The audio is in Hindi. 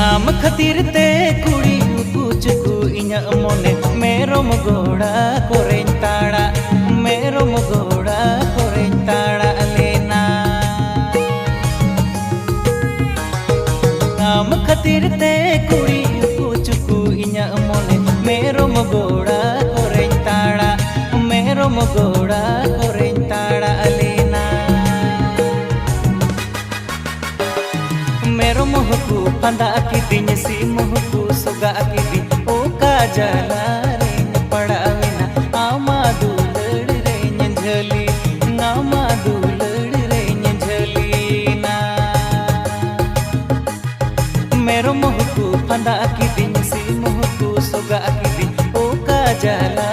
आम खातिर ते कुड़ी कुचकू इña मोने मेरोम गोड़ा कोरें ताड़ा मेरोम गोड़ा कोरें ताड़ा लेना आम खातिर ते कुड़ी कुचकू इña मोने मेरोम गोड़ा कोरें ताड़ा मेरोम गोड़ा कोरें ताड़ा लेना मेरो मोहकू फंदा किदिन सी मोहकू सोगा किदिन ओ का जला रे पड़ावेना आमा दुलड़ रे झली आमा दुलड़ रे झली ना मेरो मोहकू फंदा किदिन सी मोहकू सोगा किदिन ओ का जला